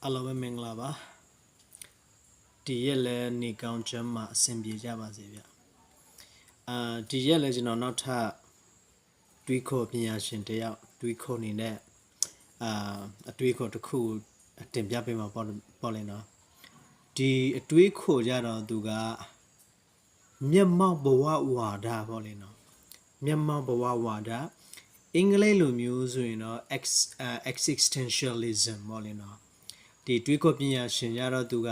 အားလုံးပဲမင်္ဂလာပါဒီရက်လဲနေကောင်းချမ်းမှာအဆင်ပြေကြပါစေဗျဒီရက်လဲကျွန်တော်နောက်ထပ်တွေးခေါ်ပညာရှင်တယောက်တွေးခေါ်နေတဲ့အတွေးခေါ်တစ်ခုတင်ပြပေးမှာပေါ့လေနော်ဒီအတွေးခေါ်ကြတော့သူကမျက်မှောက်ဘဝဝါဒပေါ့လေနော်မျက်မှောက်ဘဝဝါဒအင်္ဂလိပ်လိုမျိုးဆိုရင်တော့ existentialism ပေါ့လေနော်ဒီတွေးခေါ်ပညာရှင်ရတော့သူက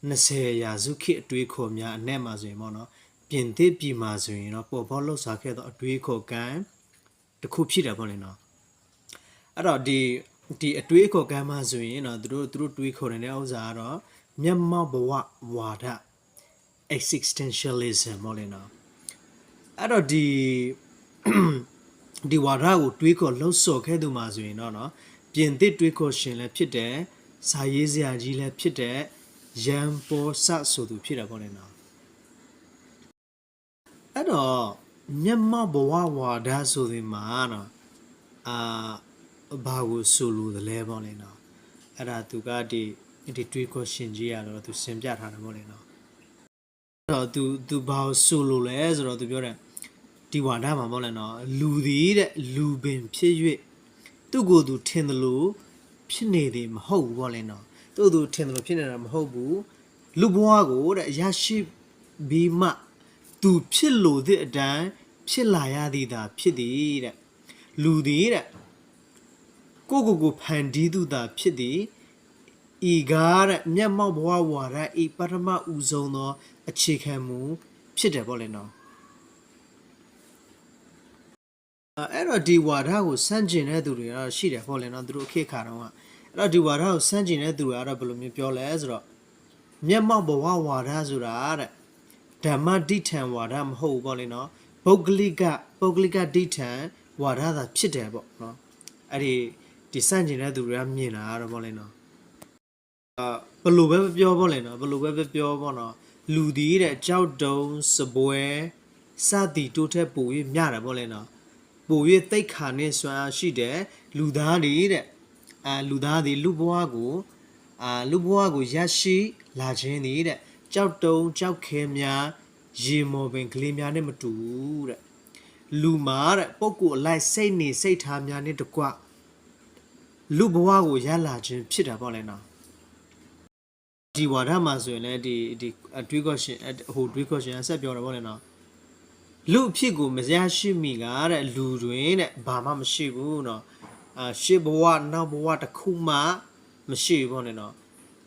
20ရာစုခေတ်အတွေးခေါ်များအနဲ့မှာဆိုရင်ပေါ့နော်ပြင်သစ်ပြည်မှာဆိုရင်တော့ပေါ်ပေါ်လှုပ်ရှားခဲ့တော့အတွေးခေါ်ကံတစ်ခုဖြစ်တယ်ပေါ့လေနော်အဲ့တော့ဒီအတွေးခေါ်ကံမှာဆိုရင်တော့သူတို့တွေးခေါ်နေတဲ့ဥစ္စာကတော့မျက်မှောက်ဘဝဝါဒ existentialism ပေါ့လေနော်အဲ့တော့ဒီဝါဒကိုတွေးခေါ်လှုပ်ဆော်ခဲ့သူမှာဆိုရင်တော့နော်ပြင်သစ်တွေးခေါ်ရှင်လည်းဖြစ်တယ်စာရေးစရာကြီးလည်းဖြစ်တဲ့ရန်ပေါ်ဆဆိုသူဖြစ်တာပေါ့လေနော်အဲ့တော့မျက်မှောက်ဘဝဝါဒဆိုဒီမှာနော်ဘာကိုဆိုလို့လဲပေါ့လေနော်အဲ့ဒါသူကဒီတွေးခေါ်ရှင်ကြီးရတော့သူစင်ပြထားတယ်ပေါ့လေနော်အဲ့တော့သူဘာကိုဆိုလို့လဲဆိုတော့သူပြောတယ်ဒီဝါဒမှာပေါ့လေနော်လူသည်တဲ့လူပင်ဖြစ်၍သူ့ကိုယ်သူထင်တယ်လို့ဖြစ်နေတယ်မဟုတ်ဘူးပေါ့လေနော်သူထင်တယ်လို့ဖြစ်နေတာမဟုတ်ဘူးလူဘဝကိုတဲ့ရရှိပြီးမှသူဖြစ်လို့တဲ့အတိုင်းဖြစ်လာရသည်သာဖြစ်သည်တဲ့လူသည်တဲ့ကိုဖန်တီးသူသာဖြစ်သည်ဤကားတဲ့မျက်မှောက်ဘဝဝါဒဤပထမဦးဆုံးသောအခြေခံမူဖြစ်တယ်ပေါ့လေနော်အဲ့တော့ဒီဝါဒကိုစန့်ကျင်တဲ့သူတွေကတော့ရှိတယ်ပေါ့လေနော်သူတို့ခေတ်ခါတော့ကအဲ့တော့ဒီဝါဒကိုစန့်ကျင်တဲ့သူတွေကတော့ဘယ်လိုမျိုးပြောလဲဆိုတော့မျက်မှောက်ဘဝဝါဒဆိုတာတဲ့ဓမ္မဒိဋ္ဌံဝါဒမဟုတ်ဘူးပေါ့လေနော်ပုဂ္ဂလိကဒိဋ္ဌံဝါဒသာဖြစ်တယ်ပေါ့နော်အဲ့ဒီစန့်ကျင်တဲ့သူတွေကမြင်တာကတော့ပေါ့လေနော်ဘယ်လိုပဲပြောပေါ့လေနော်ဘယ်လိုပဲပြောပေါ့နော်လူသည်တဲ့ကြောက်တုံးစပွဲစသည်တိုးထက်ပို၍မြတာပေါ့လေနော်ပို၍တိတ်ခါနဲ့စွမ်းရှိတဲ့လူသားတွေတဲ့လူသားတွေလူဘဝကိုရရှိလာခြင်းသည်တဲ့ကြောက်တုံးကြောက်ခဲများရေမော်ပင်ကလေးများနဲ့မတူဘူးတဲ့လူမှာတဲ့ပုဂ္ဂိုလ်အလိုက်စိတ်နေစိတ်ထားများနဲ့တကွလူဘဝကိုရလာခြင်းဖြစ်တာပေါ့လေနော်ဒီဝါဒမှာဆိုရင်လည်းဒီတွေးခေါ်ရှင်တွေးခေါ်ရှင်ဆက်ပြောတာပေါ့လေနော်လူအဖြစ်ကိုမရရှိမိကတဲ့လူတွင်တဲ့ဘာမှမရှိဘူးเนาะရှေ့ဘဝနောက်ဘဝတစ်ခုမှမရှိဘူးပေါ့နော်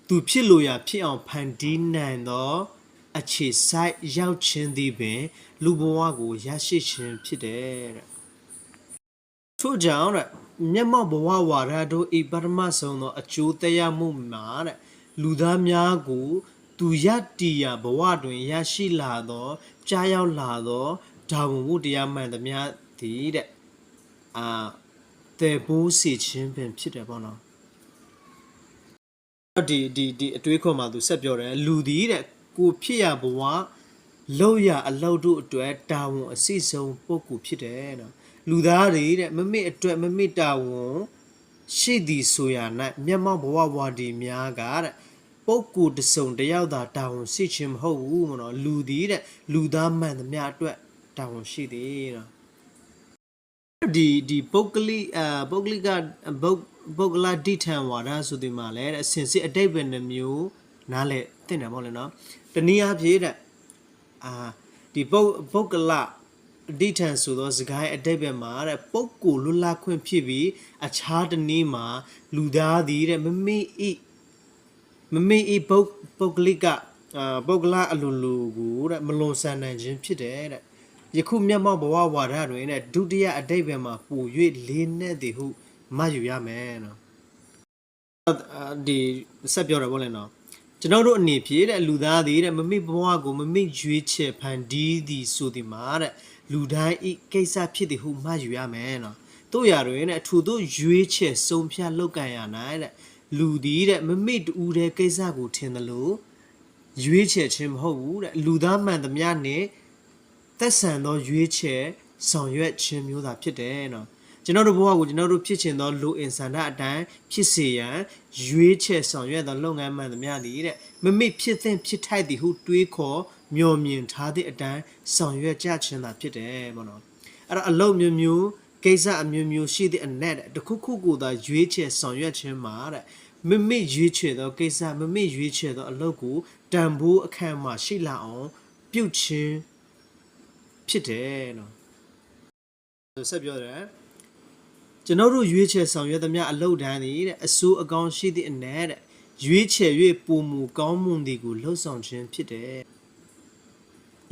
သူဖြစ်လို့ရဖြစ်အောင်ဖန်တီးနိုင်သောအခြေစိုက်ရောက်ခြင်းသည်ပင်လူဘဝကိုရရှိခြင်းဖြစ်တယ်တဲ့ထို့ကြောင့်တဲ့မျက်မှောက်ဘဝဝါဒတို့ဤပထမဆုံးသောအကျိုးတရားမှုမှာတဲ့လူသားများကိုသူရတည်ရာဘဝတွင်ရရှိလာသောကြားရောက်လာသောဒါဝန်ဝတ္တရားမှန်သမျှသည်တဲ့တဲ့ဘိုးစီချင်းပင်ဖြစ်တယ်ပေါ့နော်ဒီအတွေးခေါ်မှာသူဆက်ပြောတယ်လူသည်တဲ့ကိုဖြစ်ရဘဝလောက်ရအလောက်တို့အတွက်တာဝန်အစိဆုံးပုဂ္ဂိုလ်ဖြစ်တယ်နော်လူသားတွေတဲ့မမေ့အတွက်မမေ့တာဝန်ရှိသည်ဆိုရ၌မျက်မှောက်ဘဝဝါဒီများကတဲ့ပုဂ္ဂိုလ်တစုံတယောက်သာတာဝန်ရှိခြင်းမဟုတ်ဘူးမနော်လူသည်တဲ့လူသားမှန်သမျှအတွက်တာဝန်ရှိသည်နော်ဒီပုဂ္ဂလိကဒိဋ္ဌံဝါဒဆိုဒီမှာလဲအစဉ်စစ်အတိတ်ပဲနှမျိုးနားလဲသင့်တယ်ပေါ့လေနော်တနည်းအားဖြင့်တဲ့ဒီပုဂ္ဂလဒိဋ္ဌံဆိုသောစကားအတိတ်ပဲမှာတဲ့ပုဂ္ဂိုလ်လွတ်လပ်ခွင့်ဖြစ်ပြီးအခြားတနည်းမှာလူသားသည်တဲ့မမေ့ဤပုဂ္ဂလိကပုဂ္ဂလအလိုလိုကိုတဲ့မလွန်ဆန်နိုင်ခြင်းဖြစ်တယ်တဲ့ယခုမျက်မှောက်ဘဝဝါဒတွင်တဲ့ဒုတိယအတိတ်ပဲမှာပို၍လေးနက်သည်ဟုမှတ်ယူရမယ်နော်ဒီဆက်ပြောတယ်ပေါ့လေနော်ကျွန်တော်တို့အနေဖြင့်တဲ့လူသားသည်တဲ့မမေ့ဘဝကိုမမေ့ရွေးချယ်ဖန်တီးသည်ဆိုသည်မှာတဲ့လူတိုင်းဤကိစ္စဖြစ်သည်ဟုမှတ်ယူရမယ်နော်တို့ရာတွင်တဲ့အထူးသို့ရွေးချယ်ဆုံးဖြတ်လုပ်ကံရနိုင်တဲ့လူသည်တဲ့မမေ့တူတဲ့ကိစ္စကိုထင်တယ်လို့ရွေးချယ်ခြင်းမဟုတ်ဘူးတဲ့လူသားမှန်သမျှနဲ့သက်ဆန်သောရွေးချယ်ဆောင်ရွက်ခြင်းမျိုးသာဖြစ်တယ်နော် ကျွန်တော်တို့ဘဝကိုကျွန်တော်တို့ဖြစ်ချင်သောလူအင်ဆန္ဒအတိုင်းဖြစ်စေရန်ရွေးချယ်ဆောင်ရွက်သောလုပ်ငန်းမှန်သမျှသည်တဲ့မမိဖြစ်သင့်ဖြစ်ထိုက်သည်ဟုတွေးခေါ်မျှော်မြင်ထားသည့်အတိုင်းဆောင်ရွက်ကြခြင်းသာဖြစ်တယ်ပေါ့နော်အဲ့တော့အလုပ်မျိုးမျိုးကိစ္စအမျိုးမျိုးရှိသည့်အနက်တခုခုကိုသာရွေးချယ်ဆောင်ရွက်ခြင်းမှာတဲ့မမိရွေးချယ်သောကိစ္စမမိရွေးချယ်သောအလုပ်ကိုတန်ဖိုးအခမ်းမှာရှိလာအောင်ပြုတ်ခြင်းဖြစ်တယ်နော်ဆက်ပြောတယ်ကျွန်တော်တို့ရွေးချယ်ဆောင်ရွက်သမျှအလုပ်တန်းသည်တဲ့အစိုးအကောင်းရှိသည့်အနက်တဲ့ရွေးချယ်၍ပုံမူကောင်းမွန်သည်ကိုလှုပ်ဆောင်ခြင်းဖြစ်တယ်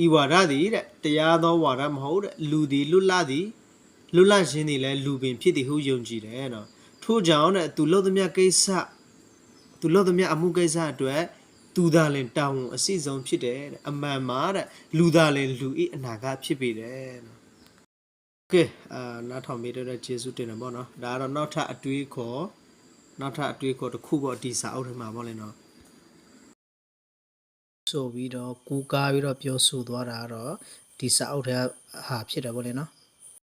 ဤဝါဒသည်တဲ့တရားသောဝါဒမဟုတ်တဲ့လူသည်လွတ်လသည်လွတ်လခြင်းသည်လည်းလူပင်ဖြစ်သည်ဟုယုံကြည်တယ်နော်ထို့ကြောင့်တဲ့သူလုပ်သမျှကိစ္စသူလုပ်သမျှအမှုကိစ္စအတွက်သူသာလင်တာဝန်အစီဆုံးဖြစ်တယ်တဲ့အမှန်မှာတဲ့လူသာလင်လူဤအနာဂတ်ဖြစ်ပေတယ်နော်ကဲနားထောင်ပေးတဲ့ကျေးဇူးတင်တယ်ပေါ့နော်ဒါကတော့နောက်ထပ်အတွေးခေါ်တစ်ခုပေါ့ဒီစာအုပ်ထဲမှာပေါ့လေနော်ဆိုပြီးတော့ကူးကားပြီးတော့ပြောဆိုသွားတာကတော့ဒီစာအုပ်ထဲဟာဖြစ်တယ်ပေါ့လေနော်